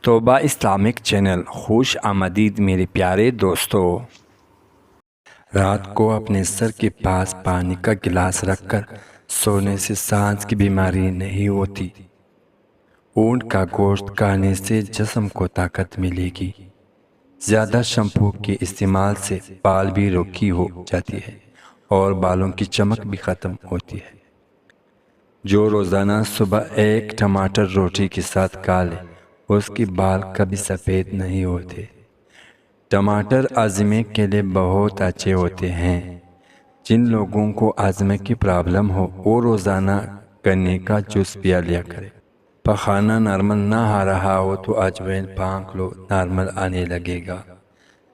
توبہ Islamic channel خوش آمدید میرے پیارے دوستو۔ رات کو اپنے سر کے پاس پانی کا گلاس رکھ کر سونے سے سانس کی بیماری نہیں ہوتی۔ اونٹ کا گوشت کھانے سے جسم کو طاقت ملے گی۔ زیادہ شیمپو کے استعمال سے بال بھی روکی ہو جاتی ہے اور بالوں کی چمک بھی ختم ہوتی ہے۔ جو روزانہ صبح ایک ٹماٹر روٹی کے ساتھ کھا لے اس کے بال کبھی سفید نہیں ہوتے۔ ٹماٹر ہاضمے کے لیے بہت اچھے ہوتے ہیں۔ جن لوگوں کو ہاضمے کی پرابلم ہو وہ روزانہ گنے کا جوس پیا لیا کرے۔ پخانہ نارمل نہ آ رہا ہو تو اجوائن پھونک لو، نارمل آنے لگے گا۔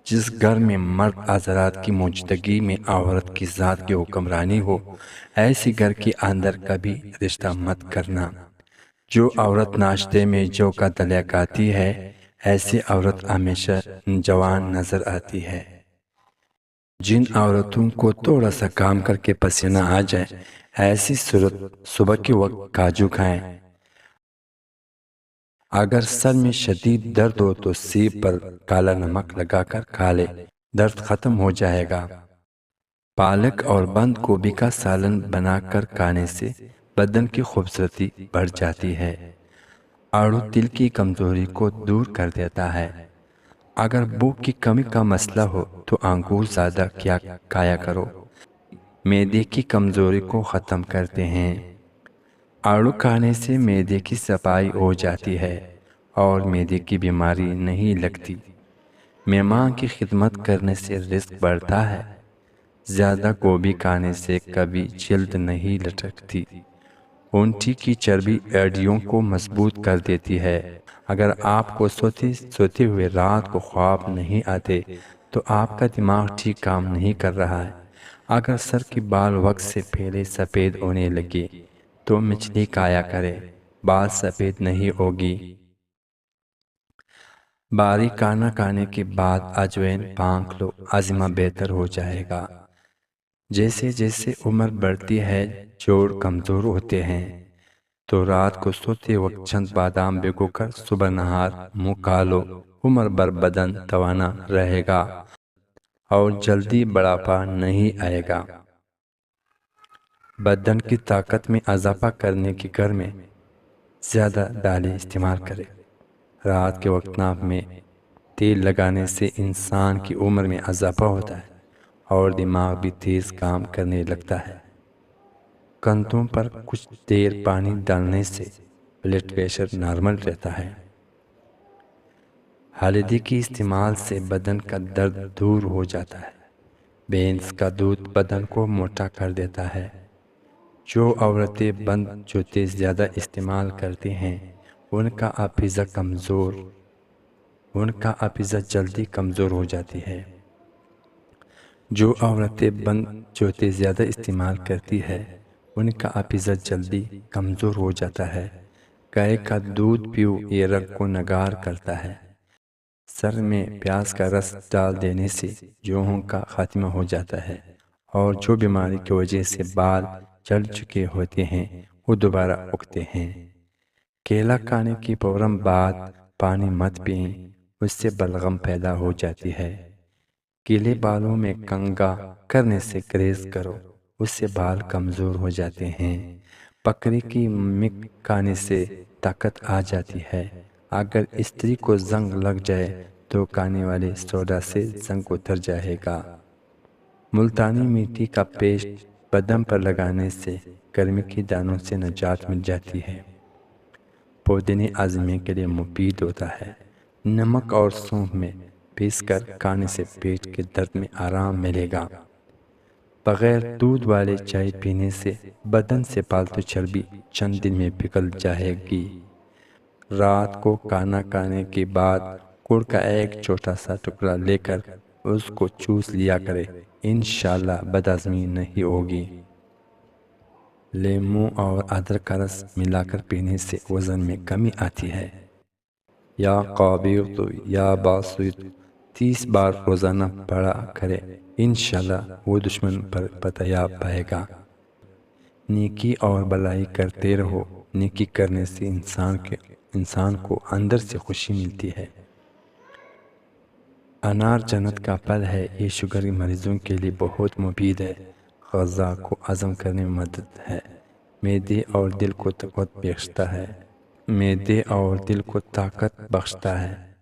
جس گھر میں مرد حضرات کی موجودگی میں عورت کی ذات کی حکمرانی ہو ایسی گھر کے اندر کبھی رشتہ مت کرنا۔ جو عورت ناشتے میں جو کا دلیا کھاتی ہے ایسی عورت ہمیشہ جوان نظر آتی ہے۔ جن عورتوں کو تھوڑا سا کام کر کے پسینہ آ جائے ایسی صورت صبح کے وقت کاجو کھائیں۔ اگر سر میں شدید درد ہو تو سیب پر کالا نمک لگا کر کھا لے، درد ختم ہو جائے گا۔ پالک اور بند گوبھی کا سالن بنا کر کھانے سے بدن کی خوبصورتی بڑھ جاتی ہے۔ آڑو دل کی کمزوری کو دور کر دیتا ہے۔ اگر بھوک کی کمی کا مسئلہ ہو تو انگور زیادہ کھایا کرو، معدے کی کمزوری کو ختم کرتے ہیں۔ آڑو کھانے سے معدے کی صفائی ہو جاتی ہے اور معدے کی بیماری نہیں لگتی۔ مہمان کی خدمت کرنے سے رزق بڑھتا ہے۔ زیادہ گوبھی کھانے سے کبھی جلد نہیں لٹکتی۔ اونٹی کی چربی ہڈیوں کو مضبوط کر دیتی ہے۔ اگر آپ کو سوتے ہوئے رات کو خواب نہیں آتے تو آپ کا دماغ ٹھیک کام نہیں کر رہا ہے۔ اگر سر کے بال وقت سے پہلے سفید ہونے لگے تو مچھلی کھایا کرے، بال سفید نہیں ہوگی۔ باریک کھانا کھانے کے بعد اجوائن پھونک لو، ہاضمہ بہتر ہو جائے گا۔ جیسے جیسے عمر بڑھتی ہے جوڑ کمزور ہوتے ہیں تو رات کو سوتے وقت چند بادام بھگو کر صبح نہار منہ کھا لو، عمر بھر بدن توانا رہے گا اور جلدی بڑھاپا نہیں آئے گا۔ بدن کی طاقت میں اضافہ کرنے کے گھر میں زیادہ دالیں استعمال کریں۔ رات کے وقت ناک میں تیل لگانے سے انسان کی عمر میں اضافہ ہوتا ہے اور دماغ بھی تیز کام کرنے لگتا ہے۔ کندھوں پر کچھ دیر پانی ڈالنے سے بلڈ پریشر نارمل رہتا ہے۔ ہلدی کے استعمال سے بدن کا درد دور ہو جاتا ہے۔ بھینس کا دودھ بدن کو موٹا کر دیتا ہے۔ جو عورتیں بند جوتے زیادہ استعمال کرتی ہیں ان کا حافظہ جلدی کمزور ہو جاتی ہے۔ جو عورتیں بند جوتے زیادہ استعمال کرتی ہے ان کا حافظہ جلدی کمزور ہو جاتا ہے۔ گائے کا دودھ پیو، یہ رگ کو نگار کرتا ہے۔ سر میں پیاز کا رس ڈال دینے سے جوہوں کا خاتمہ ہو جاتا ہے اور جو بیماری کی وجہ سے بال جل چکے ہوتے ہیں وہ دوبارہ اگتے ہیں۔ کیلا کھانے کے فوراً بعد پانی مت پئیں، اس سے بلغم پیدا ہو جاتی ہے۔ گیلے بالوں میں کنگھا کرنے سے گریز کرو، اس سے بال کمزور ہو جاتے ہیں۔ بکری کی مک کھانے سے طاقت آ جاتی ہے۔ اگر استری کو زنگ لگ جائے تو کھانے والے سوڈا سے زنگ اتر جائے گا۔ ملتانی مٹی کا پیسٹ بدن پر لگانے سے گرمی کے دانوں سے نجات مل جاتی ہے۔ پودینے ہاضمے کے لیے مفید ہوتا ہے۔ نمک اور سونف میں پیس کر کھانے سے پیٹ کے درد میں آرام ملے گا۔ بغیر دودھ والے چائے پینے سے بدن سے پالتو چربی چند دن میں پگھل جائے گی۔ رات کو کھانا کھانے کے بعد گڑ کا ایک چھوٹا سا ٹکڑا لے کر اس کو چوس لیا کرے، انشاءاللہ بدہضمی نہیں ہوگی۔ لیموں اور ادرک کا رس ملا کر پینے سے وزن میں کمی آتی ہے۔ یا قابض یا باسط 30 بار روزانہ پڑھا کرے، انشاءاللہ وہ دشمن پر فتح یاب پائے گا۔ نیکی اور بلائی کرتے رہو، نیکی کرنے سے انسان کے انسان کو اندر سے خوشی ملتی ہے۔ انار جنت کا پھل ہے، یہ شوگر کے مریضوں کے لیے بہت مفید ہے، غذا کو ہضم کرنے میں مدد ہے، معدے اور دل کو طاقت بخشتا ہے، معدے اور دل کو طاقت بخشتا ہے۔